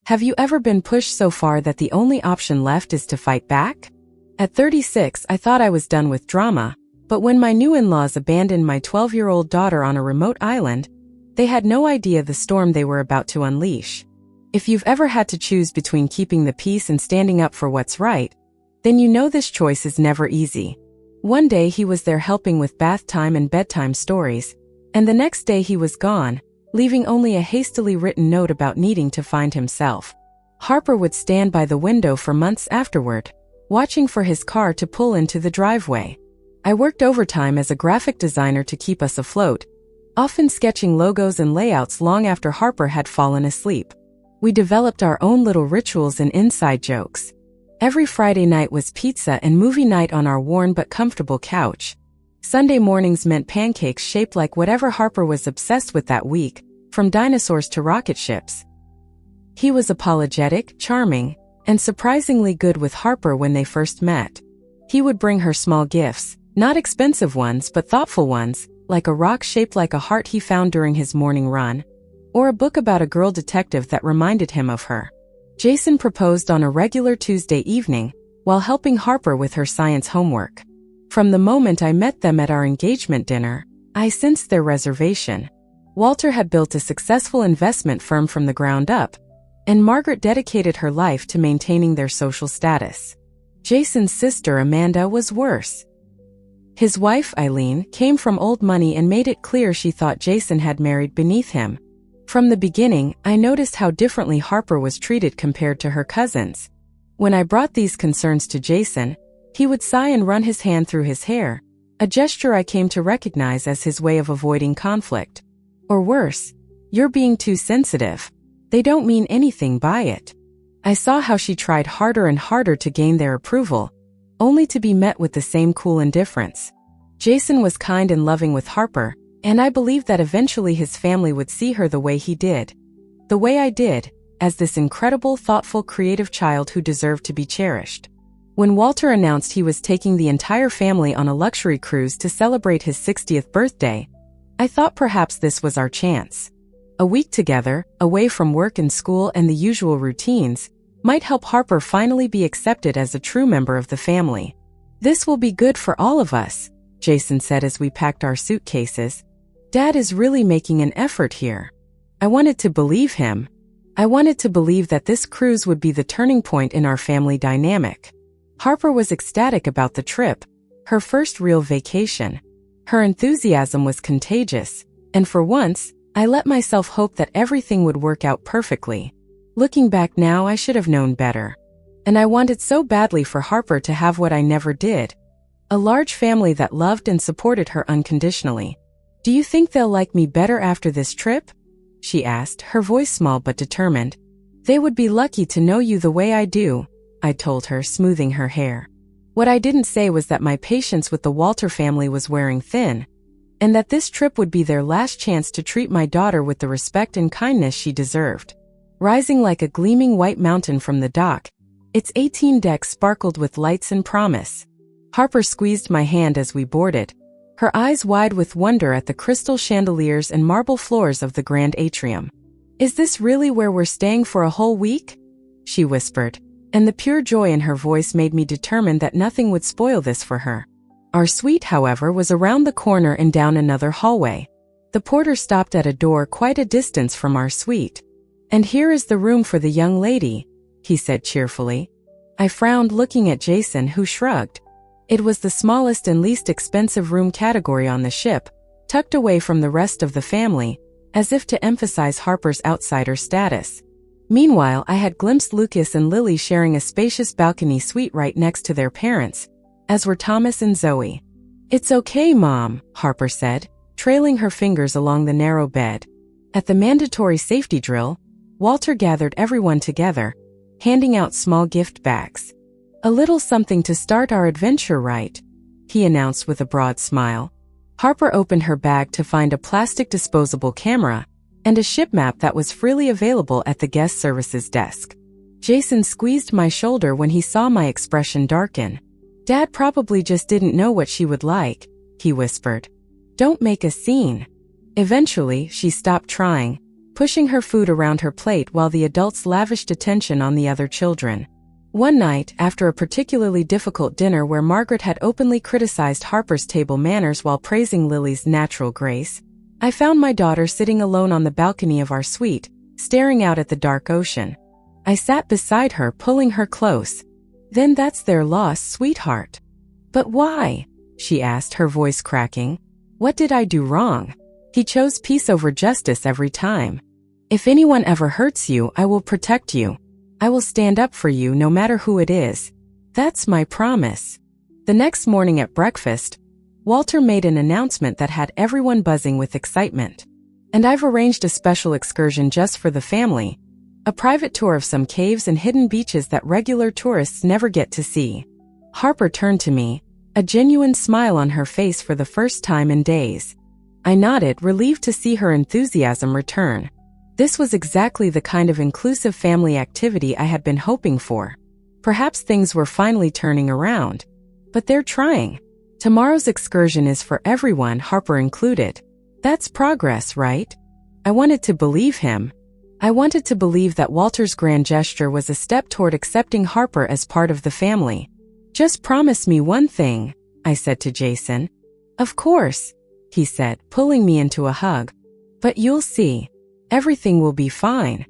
Have you ever been pushed so far that the only option left is to fight back? At 36, I thought I was done with drama, but when my new in-laws abandoned my 12-year-old daughter on a remote island, they had no idea the storm they were about to unleash. If you've ever had to choose between keeping the peace and standing up for what's right, then you know this choice is never easy. One day he was there helping with bath time and bedtime stories, and the next day he was gone, leaving only a hastily written note about needing to find himself. Harper would stand by the window for months afterward, watching for his car to pull into the driveway. I worked overtime as a graphic designer to keep us afloat, often sketching logos and layouts long after Harper had fallen asleep. We developed our own little rituals and inside jokes. Every Friday night was pizza and movie night on our worn but comfortable couch. Sunday mornings meant pancakes shaped like whatever Harper was obsessed with that week, from dinosaurs to rocket ships. He was apologetic, charming, and surprisingly good with Harper when they first met. He would bring her small gifts, not expensive ones but thoughtful ones, like a rock shaped like a heart he found during his morning run, or a book about a girl detective that reminded him of her. Jason proposed on a regular Tuesday evening, while helping Harper with her science homework. From the moment I met them at our engagement dinner, I sensed their reservation. Walter had built a successful investment firm from the ground up, and Margaret dedicated her life to maintaining their social status. Jason's sister Amanda was worse. His wife Eileen came from old money and made it clear she thought Jason had married beneath him. From the beginning, I noticed how differently Harper was treated compared to her cousins. When I brought these concerns to Jason, he would sigh and run his hand through his hair, a gesture I came to recognize as his way of avoiding conflict. Or worse, "You're being too sensitive. They don't mean anything by it." I saw how she tried harder and harder to gain their approval, only to be met with the same cool indifference. Jason was kind and loving with Harper, and I believed that eventually his family would see her the way he did. The way I did, as this incredible, thoughtful, creative child who deserved to be cherished. When Walter announced he was taking the entire family on a luxury cruise to celebrate his 60th birthday, I thought perhaps this was our chance. A week together, away from work and school and the usual routines, might help Harper finally be accepted as a true member of the family. "This will be good for all of us," Jason said as we packed our suitcases. "Dad is really making an effort here." I wanted to believe him. I wanted to believe that this cruise would be the turning point in our family dynamic. Harper was ecstatic about the trip, her first real vacation. Her enthusiasm was contagious, and for once, I let myself hope that everything would work out perfectly. Looking back now, I should have known better. And I wanted so badly for Harper to have what I never did. A large family that loved and supported her unconditionally. "Do you think they'll like me better after this trip?" she asked, her voice small but determined. "They would be lucky to know you the way I do," I told her, smoothing her hair. What I didn't say was that my patience with the Walter family was wearing thin, and that this trip would be their last chance to treat my daughter with the respect and kindness she deserved. Rising like a gleaming white mountain from the dock, its 18 decks sparkled with lights and promise. Harper squeezed my hand as we boarded, her eyes wide with wonder at the crystal chandeliers and marble floors of the grand atrium. "Is this really where we're staying for a whole week?" she whispered, and the pure joy in her voice made me determined that nothing would spoil this for her. Our suite, however, was around the corner and down another hallway. The porter stopped at a door quite a distance from our suite. "And here is the room for the young lady," he said cheerfully. I frowned, looking at Jason, who shrugged. It was the smallest and least expensive room category on the ship, tucked away from the rest of the family, as if to emphasize Harper's outsider status. Meanwhile, I had glimpsed Lucas and Lily sharing a spacious balcony suite right next to their parents, as were Thomas and Zoe. "It's okay, Mom," Harper said, trailing her fingers along the narrow bed. At the mandatory safety drill, Walter gathered everyone together, handing out small gift bags. "A little something to start our adventure, right?" he announced with a broad smile. Harper opened her bag to find a plastic disposable camera and a ship map that was freely available at the guest services desk. Jason squeezed my shoulder when he saw my expression darken. "Dad probably just didn't know what she would like," he whispered. "Don't make a scene." Eventually, she stopped trying, pushing her food around her plate while the adults lavished attention on the other children. One night, after a particularly difficult dinner where Margaret had openly criticized Harper's table manners while praising Lily's natural grace, I found my daughter sitting alone on the balcony of our suite, staring out at the dark ocean. I sat beside her, pulling her close. "Then that's their loss, sweetheart." "But why?" she asked, her voice cracking. "What did I do wrong? He chose peace over justice every time. If anyone ever hurts you, I will protect you. I will stand up for you no matter who it is. That's my promise." The next morning at breakfast, Walter made an announcement that had everyone buzzing with excitement. "And I've arranged a special excursion just for the family. A private tour of some caves and hidden beaches that regular tourists never get to see." Harper turned to me, a genuine smile on her face for the first time in days. I nodded, relieved to see her enthusiasm return. This was exactly the kind of inclusive family activity I had been hoping for. Perhaps things were finally turning around. But they're trying. Tomorrow's excursion is for everyone, Harper included. That's progress, right? I wanted to believe him. I wanted to believe that Walter's grand gesture was a step toward accepting Harper as part of the family. "Just promise me one thing," I said to Jason. "Of course," he said, pulling me into a hug. "But you'll see. Everything will be fine."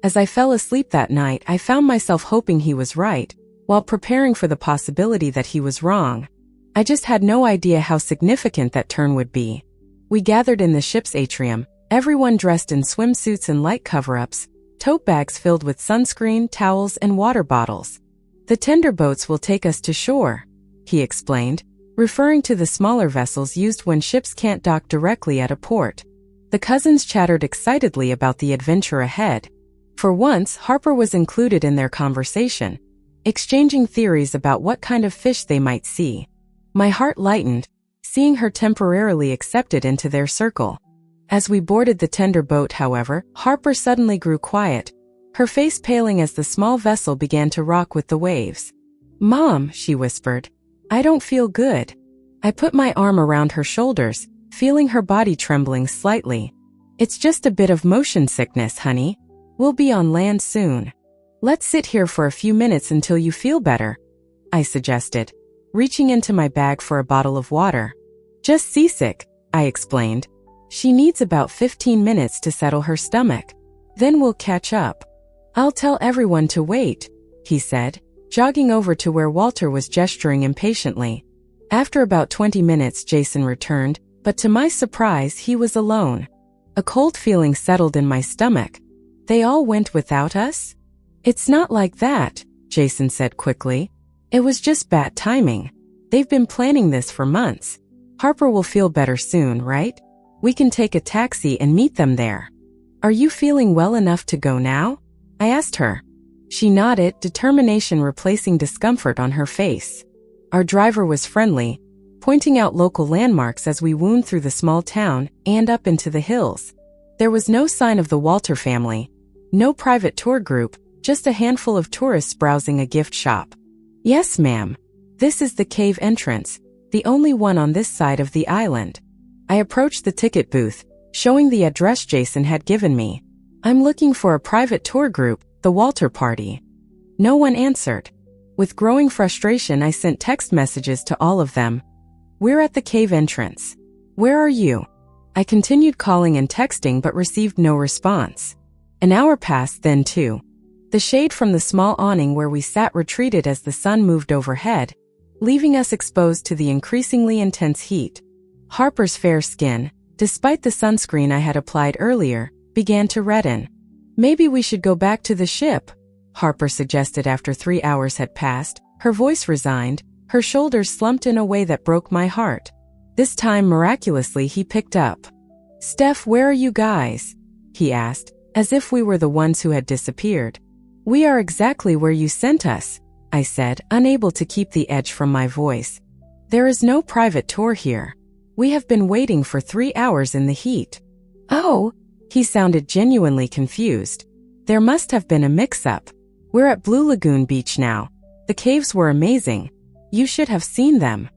As I fell asleep that night, I found myself hoping he was right, while preparing for the possibility that he was wrong. I just had no idea how significant that turn would be. We gathered in the ship's atrium, everyone dressed in swimsuits and light cover-ups, tote bags filled with sunscreen, towels, and water bottles. "The tender boats will take us to shore," he explained, referring to the smaller vessels used when ships can't dock directly at a port. The cousins chattered excitedly about the adventure ahead. For once, Harper was included in their conversation, exchanging theories about what kind of fish they might see. My heart lightened, seeing her temporarily accepted into their circle. As we boarded the tender boat, however, Harper suddenly grew quiet, her face paling as the small vessel began to rock with the waves. "Mom," she whispered, "I don't feel good." I put my arm around her shoulders, feeling her body trembling slightly. "It's just a bit of motion sickness, honey. We'll be on land soon. Let's sit here for a few minutes until you feel better," I suggested, reaching into my bag for a bottle of water. "Just seasick," I explained. "She needs about 15 minutes to settle her stomach. Then we'll catch up." "I'll tell everyone to wait," he said, jogging over to where Walter was gesturing impatiently. After about 20 minutes, Jason returned, but to my surprise, he was alone. A cold feeling settled in my stomach. "They all went without us?" "It's not like that," Jason said quickly. "It was just bad timing. They've been planning this for months. Harper will feel better soon, right? We can take a taxi and meet them there." "Are you feeling well enough to go now?" I asked her. She nodded, determination replacing discomfort on her face. Our driver was friendly, pointing out local landmarks as we wound through the small town and up into the hills. There was no sign of the Walter family, no private tour group, just a handful of tourists browsing a gift shop. "Yes, ma'am. This is the cave entrance, the only one on this side of the island." I approached the ticket booth, showing the address Jason had given me. "I'm looking for a private tour group, the Walter Party." No one answered. With growing frustration, I sent text messages to all of them. "We're at the cave entrance. Where are you?" I continued calling and texting but received no response. An hour passed then too. The shade from the small awning where we sat retreated as the sun moved overhead, leaving us exposed to the increasingly intense heat. Harper's fair skin, despite the sunscreen I had applied earlier, began to redden. "Maybe we should go back to the ship," Harper suggested after 3 hours had passed, her voice resigned, her shoulders slumped in a way that broke my heart. This time, miraculously, he picked up. "Steph, where are you guys?" he asked, as if we were the ones who had disappeared. "We are exactly where you sent us," I said, unable to keep the edge from my voice. "There is no private tour here. We have been waiting for 3 hours in the heat." "Oh," he sounded genuinely confused. "There must have been a mix-up. We're at Blue Lagoon Beach now. The caves were amazing. You should have seen them."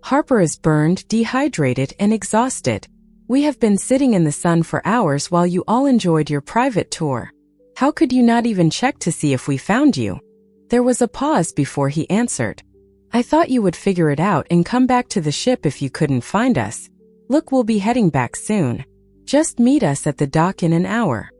Harper is burned, dehydrated, and exhausted. We have been sitting in the sun for hours while you all enjoyed your private tour. How could you not even check to see if we found you?" There was a pause before he answered. "I thought you would figure it out and come back to the ship if you couldn't find us. Look, we'll be heading back soon. Just meet us at the dock in an hour."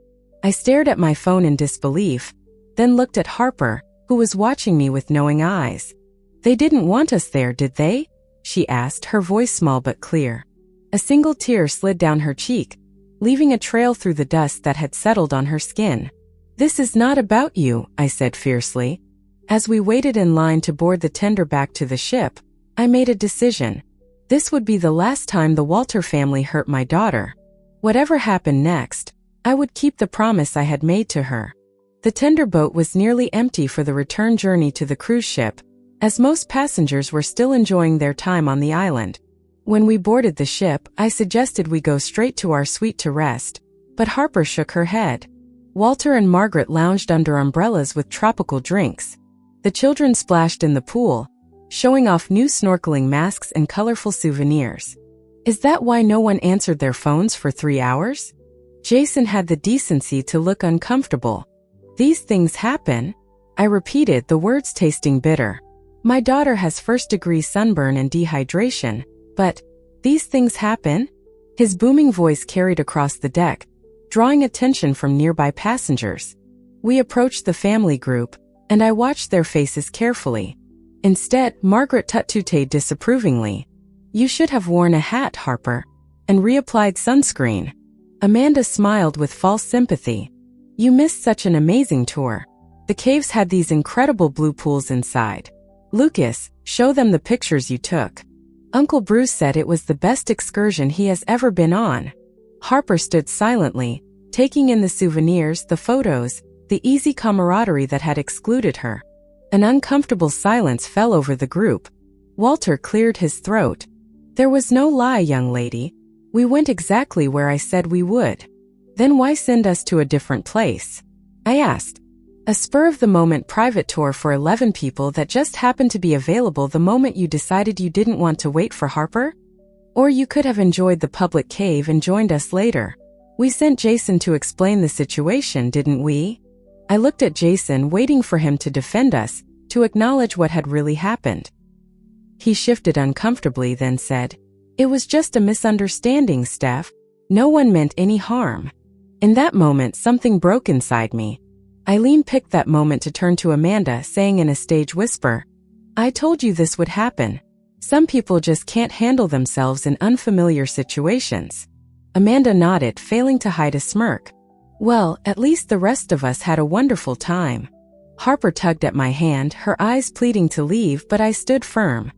I stared at my phone in disbelief, then looked at Harper, who was watching me with knowing eyes. "They didn't want us there, did they?" she asked, her voice small but clear. A single tear slid down her cheek, leaving a trail through the dust that had settled on her skin. "This is not about you," I said fiercely. As we waited in line to board the tender back to the ship, I made a decision. This would be the last time the Walter family hurt my daughter. Whatever happened next, I would keep the promise I had made to her. The tender boat was nearly empty for the return journey to the cruise ship, as most passengers were still enjoying their time on the island. When we boarded the ship, I suggested we go straight to our suite to rest, but Harper shook her head. Walter and Margaret lounged under umbrellas with tropical drinks. The children splashed in the pool, showing off new snorkeling masks and colorful souvenirs. Is that why no one answered their phones for 3 hours? Jason had the decency to look uncomfortable. "These things happen," I repeated, the words tasting bitter. "My daughter has first-degree sunburn and dehydration, but these things happen?" His booming voice carried across the deck, drawing attention from nearby passengers. We approached the family group, and I watched their faces carefully. Instead, Margaret tut-tutted disapprovingly. "You should have worn a hat, Harper, and reapplied sunscreen." Amanda smiled with false sympathy. "You missed such an amazing tour. The caves had these incredible blue pools inside. Lucas, show them the pictures you took." Uncle Bruce said it was the best excursion he has ever been on. Harper stood silently, taking in the souvenirs, the photos, the easy camaraderie that had excluded her. An uncomfortable silence fell over the group. Walter cleared his throat. "There was no lie, young lady. We went exactly where I said we would." "Then why send us to a different place?" I asked. "A spur-of-the-moment private tour for 11 people that just happened to be available the moment you decided you didn't want to wait for Harper? Or you could have enjoyed the public cave and joined us later. We sent Jason to explain the situation, didn't we?" I looked at Jason, waiting for him to defend us, to acknowledge what had really happened. He shifted uncomfortably, then said, "It was just a misunderstanding, Steph. No one meant any harm." In that moment, something broke inside me. Eileen picked that moment to turn to Amanda, saying in a stage whisper, "I told you this would happen. Some people just can't handle themselves in unfamiliar situations." Amanda nodded, failing to hide a smirk. "Well, at least the rest of us had a wonderful time." Harper tugged at my hand, her eyes pleading to leave, but I stood firm.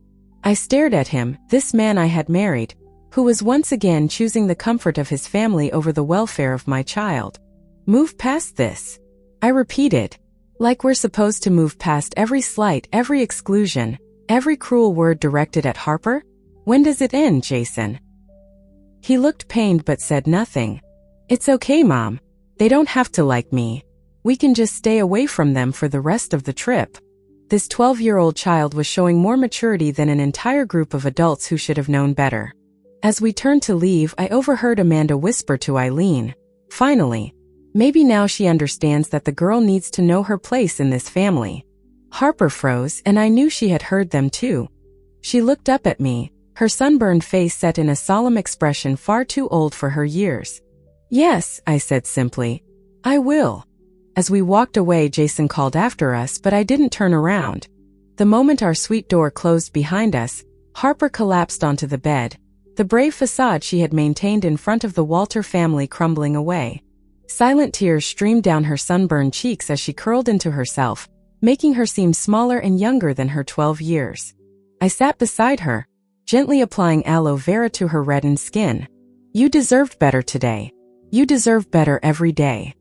I stared at him, this man I had married, who was once again choosing the comfort of his family over the welfare of my child. "Move past this," I repeated. Like we're supposed to move past every slight, every exclusion, every cruel word directed at Harper? When does it end, Jason? He looked pained but said nothing. "It's okay, Mom. They don't have to like me. We can just stay away from them for the rest of the trip." This 12-year-old child was showing more maturity than an entire group of adults who should have known better. As we turned to leave, I overheard Amanda whisper to Eileen, "Finally. Maybe now she understands that the girl needs to know her place in this family." Harper froze, and I knew she had heard them too. She looked up at me, her sunburned face set in a solemn expression far too old for her years. "Yes," I said simply. "I will." As we walked away, Jason called after us, but I didn't turn around. The moment our suite door closed behind us, Harper collapsed onto the bed, the brave facade she had maintained in front of the Walter family crumbling away. Silent tears streamed down her sunburned cheeks as she curled into herself, making her seem smaller and younger than her 12 years. I sat beside her, gently applying aloe vera to her reddened skin. "You deserved better today. You deserve better every day."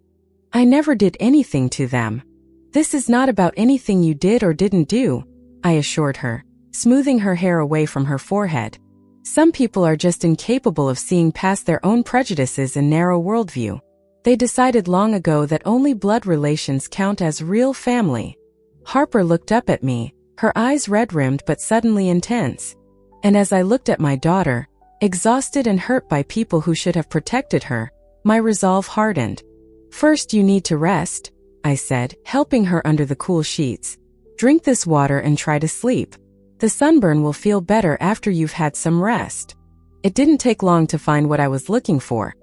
"I never did anything to them." "This is not about anything you did or didn't do," I assured her, smoothing her hair away from her forehead. "Some people are just incapable of seeing past their own prejudices and narrow worldview. They decided long ago that only blood relations count as real family." Harper looked up at me, her eyes red-rimmed but suddenly intense. And as I looked at my daughter, Exhausted and hurt by people who should have protected her, my resolve hardened. "First you need to rest," I said, helping her under the cool sheets. "Drink this water and try to sleep. The sunburn will feel better after you've had some rest." It didn't take long to find what I was looking for.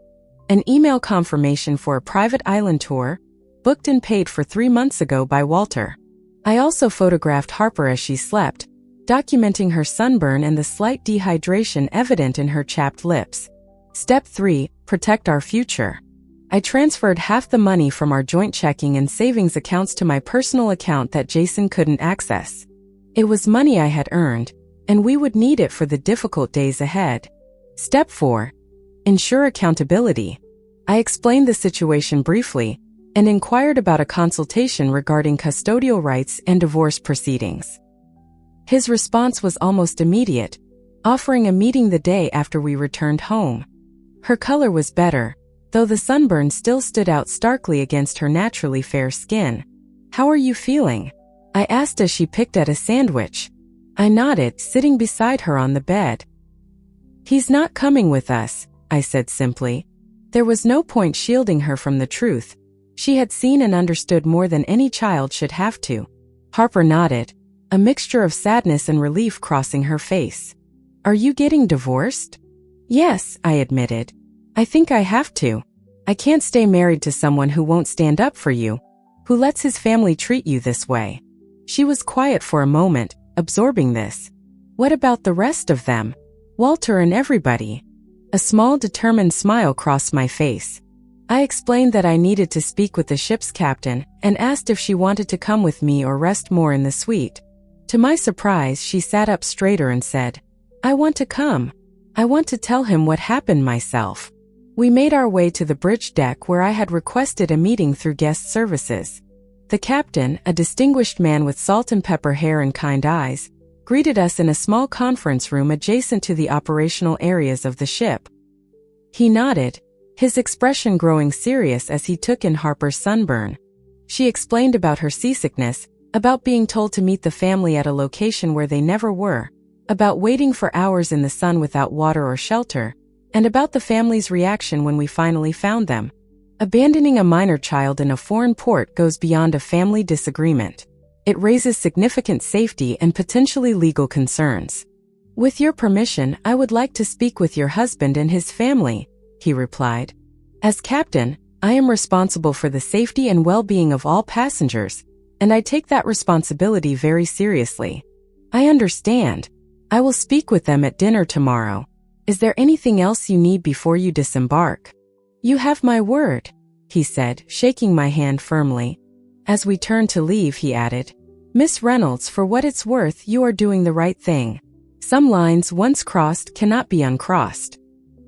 An email confirmation for a private island tour, booked and paid for 3 months ago by Walter. I also photographed Harper as she slept, documenting her sunburn and the slight dehydration evident in her chapped lips. Step 3. Protect our future. I transferred half the money from our joint checking and savings accounts to my personal account that Jason couldn't access. It was money I had earned, and we would need it for the difficult days ahead. Step 4. Ensure accountability. I explained the situation briefly and inquired about a consultation regarding custodial rights and divorce proceedings. His response was almost immediate, offering a meeting the day after we returned home. Her color was better, though the sunburn still stood out starkly against her naturally fair skin. "How are you feeling?" I asked as she picked at a sandwich. I nodded, sitting beside her on the bed. "He's not coming with us," I said simply. There was no point shielding her from the truth. She had seen and understood more than any child should have to. Harper nodded, a mixture of sadness and relief crossing her face. "Are you getting divorced?" "Yes," I admitted. "I think I have to. I can't stay married to someone who won't stand up for you, who lets his family treat you this way." She was quiet for a moment, absorbing this. "What about the rest of them? Walter and everybody?" A small, determined smile crossed my face. I explained that I needed to speak with the ship's captain and asked if she wanted to come with me or rest more in the suite. To my surprise, she sat up straighter and said, "I want to come. I want to tell him what happened myself." We made our way to the bridge deck where I had requested a meeting through guest services. The captain, a distinguished man with salt and pepper hair and kind eyes, greeted us in a small conference room adjacent to the operational areas of the ship. He nodded, his expression growing serious as he took in Harper's sunburn. She explained about her seasickness, about being told to meet the family at a location where they never were, about waiting for hours in the sun without water or shelter, and about the family's reaction when we finally found them. Abandoning a minor child in a foreign port goes beyond a family disagreement. It raises significant safety and potentially legal concerns. "With your permission, I would like to speak with your husband and his family," he replied. "As captain, I am responsible for the safety and well-being of all passengers, and I take that responsibility very seriously." "I understand. I will speak with them at dinner tomorrow. Is there anything else you need before you disembark?" "You have my word," he said, shaking my hand firmly. As we turned to leave, he added, "Miss Reynolds, for what it's worth, you are doing the right thing. Some lines once crossed cannot be uncrossed."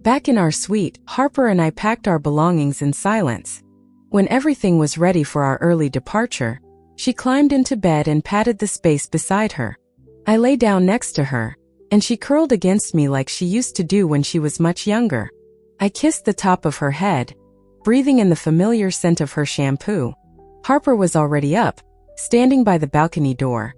Back in our suite, Harper and I packed our belongings in silence. When everything was ready for our early departure, she climbed into bed and patted the space beside her. I lay down next to her, and she curled against me like she used to do when she was much younger. I kissed the top of her head, breathing in the familiar scent of her shampoo. Harper was already up, standing by the balcony door,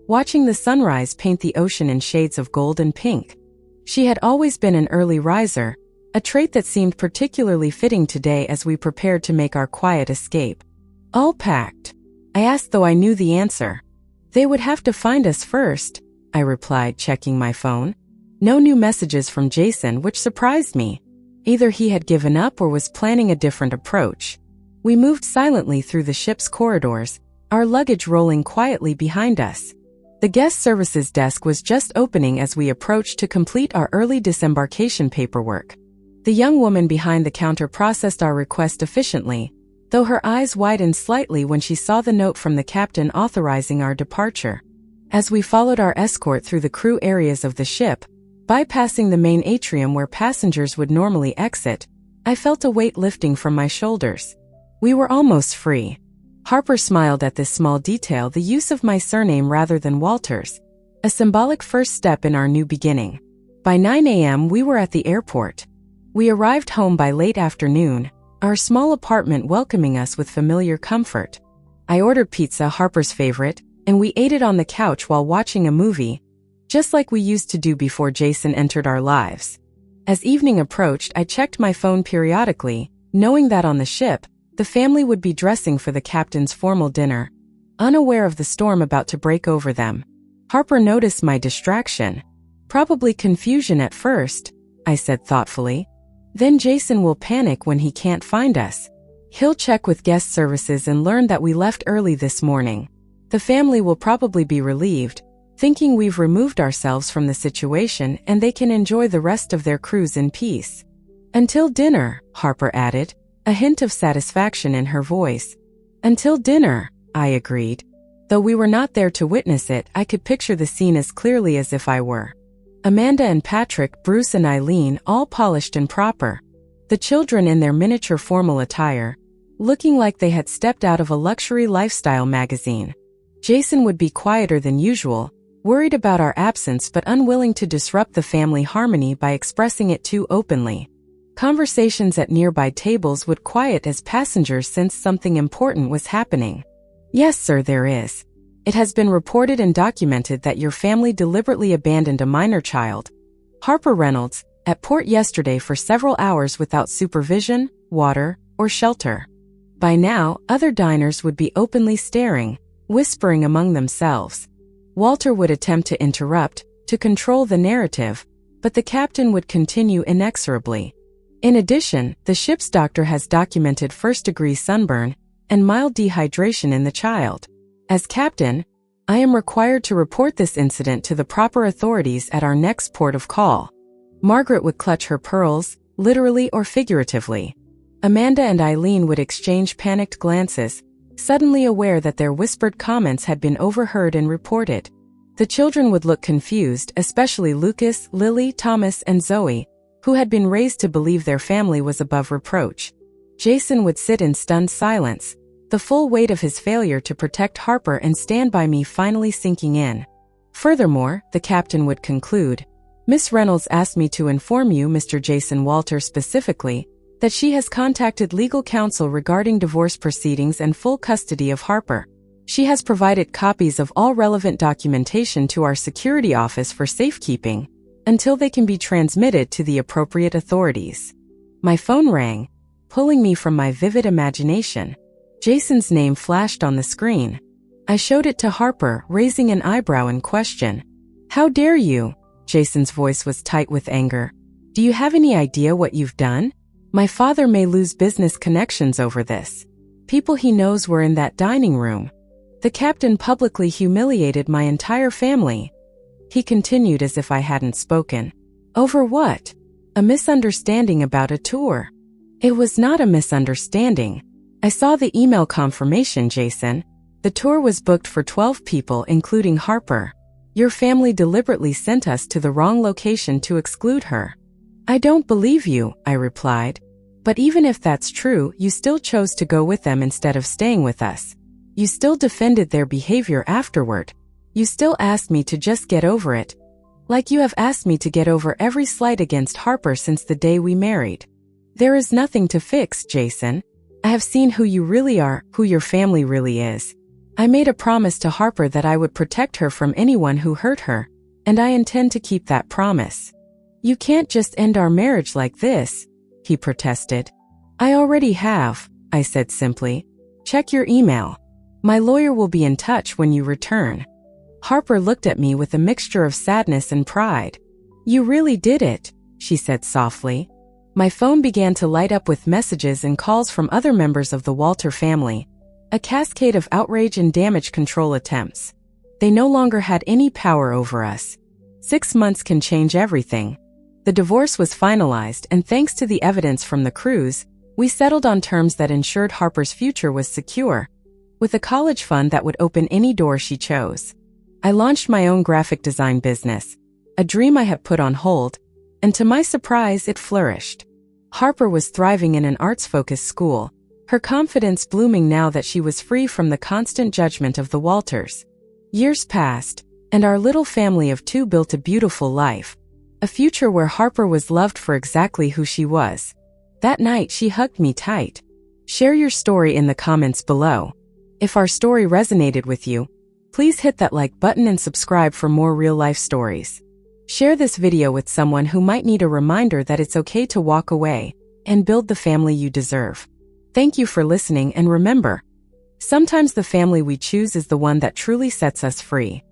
watching the sunrise paint the ocean in shades of gold and pink. She had always been an early riser, a trait that seemed particularly fitting today as we prepared to make our quiet escape. "All packed?" I asked, though I knew the answer. "They would have to find us first," I replied, checking my phone. No new messages from Jason, which surprised me. Either he had given up or was planning a different approach. We moved silently through the ship's corridors, our luggage rolling quietly behind us. The guest services desk was just opening as we approached to complete our early disembarkation paperwork. The young woman behind the counter processed our request efficiently, though her eyes widened slightly when she saw the note from the captain authorizing our departure. As we followed our escort through the crew areas of the ship, bypassing the main atrium where passengers would normally exit, I felt a weight lifting from my shoulders. We were almost free. Harper smiled at this small detail, the use of my surname rather than Walter's, a symbolic first step in our new beginning. By 9 a.m. we were at the airport. We arrived home by late afternoon, our small apartment welcoming us with familiar comfort. I ordered pizza, Harper's favorite, and we ate it on the couch while watching a movie, just like we used to do before Jason entered our lives. As evening approached, I checked my phone periodically, knowing that on the ship, the family would be dressing for the captain's formal dinner, unaware of the storm about to break over them. Harper noticed my distraction. Probably confusion at first, I said thoughtfully. Then Jason will panic when he can't find us. He'll check with guest services and learn that we left early this morning. The family will probably be relieved, thinking we've removed ourselves from the situation and they can enjoy the rest of their cruise in peace. Until dinner, Harper added, a hint of satisfaction in her voice. Until dinner, I agreed. Though we were not there to witness it, I could picture the scene as clearly as if I were. Amanda and Patrick, Bruce and Eileen, all polished and proper. The children in their miniature formal attire, looking like they had stepped out of a luxury lifestyle magazine. Jason would be quieter than usual, worried about our absence but unwilling to disrupt the family harmony by expressing it too openly. Conversations at nearby tables would quiet as passengers sensed something important was happening. Yes, sir, there is. It has been reported and documented that your family deliberately abandoned a minor child, Harper Reynolds, at port yesterday for several hours without supervision, water, or shelter. By now, other diners would be openly staring, whispering among themselves. Walter would attempt to interrupt, to control the narrative, but the captain would continue inexorably. In addition, the ship's doctor has documented first-degree sunburn and mild dehydration in the child. As captain, I am required to report this incident to the proper authorities at our next port of call. Margaret would clutch her pearls, literally or figuratively. Amanda and Eileen would exchange panicked glances, suddenly aware that their whispered comments had been overheard and reported. The children would look confused, especially Lucas, Lily, Thomas, and Zoe, who had been raised to believe their family was above reproach. Jason would sit in stunned silence, the full weight of his failure to protect Harper and stand by me finally sinking in. Furthermore, the captain would conclude, Miss Reynolds asked me to inform you, Mr. Jason Walter specifically, that she has contacted legal counsel regarding divorce proceedings and full custody of Harper. She has provided copies of all relevant documentation to our security office for safekeeping, until they can be transmitted to the appropriate authorities. My phone rang, pulling me from my vivid imagination. Jason's name flashed on the screen. I showed it to Harper, raising an eyebrow in question. How dare you? Jason's voice was tight with anger. Do you have any idea what you've done? My father may lose business connections over this. People he knows were in that dining room. The captain publicly humiliated my entire family. He continued as if I hadn't spoken. Over what? A misunderstanding about a tour. It was not a misunderstanding. I saw the email confirmation, Jason. The tour was booked for 12 people, including Harper. Your family deliberately sent us to the wrong location to exclude her. I don't believe you, I replied. But even if that's true, you still chose to go with them instead of staying with us. You still defended their behavior afterward. You still asked me to just get over it. Like you have asked me to get over every slight against Harper since the day we married. There is nothing to fix, Jason. I have seen who you really are, who your family really is. I made a promise to Harper that I would protect her from anyone who hurt her, and I intend to keep that promise. You can't just end our marriage like this, he protested. I already have, I said simply. Check your email. My lawyer will be in touch when you return. Harper looked at me with a mixture of sadness and pride. You really did it, she said softly. My phone began to light up with messages and calls from other members of the Walter family, a cascade of outrage and damage control attempts. They no longer had any power over us. 6 months can change everything. The divorce was finalized, and thanks to the evidence from the cruise, we settled on terms that ensured Harper's future was secure, with a college fund that would open any door she chose. I launched my own graphic design business, a dream I had put on hold, and to my surprise, it flourished. Harper was thriving in an arts-focused school, her confidence blooming now that she was free from the constant judgment of the Walters. Years passed, and our little family of 2 built a beautiful life, a future where Harper was loved for exactly who she was. That night, she hugged me tight. Share your story in the comments below. If our story resonated with you, please hit that like button and subscribe for more real-life stories. Share this video with someone who might need a reminder that it's okay to walk away and build the family you deserve. Thank you for listening, and remember, sometimes the family we choose is the one that truly sets us free.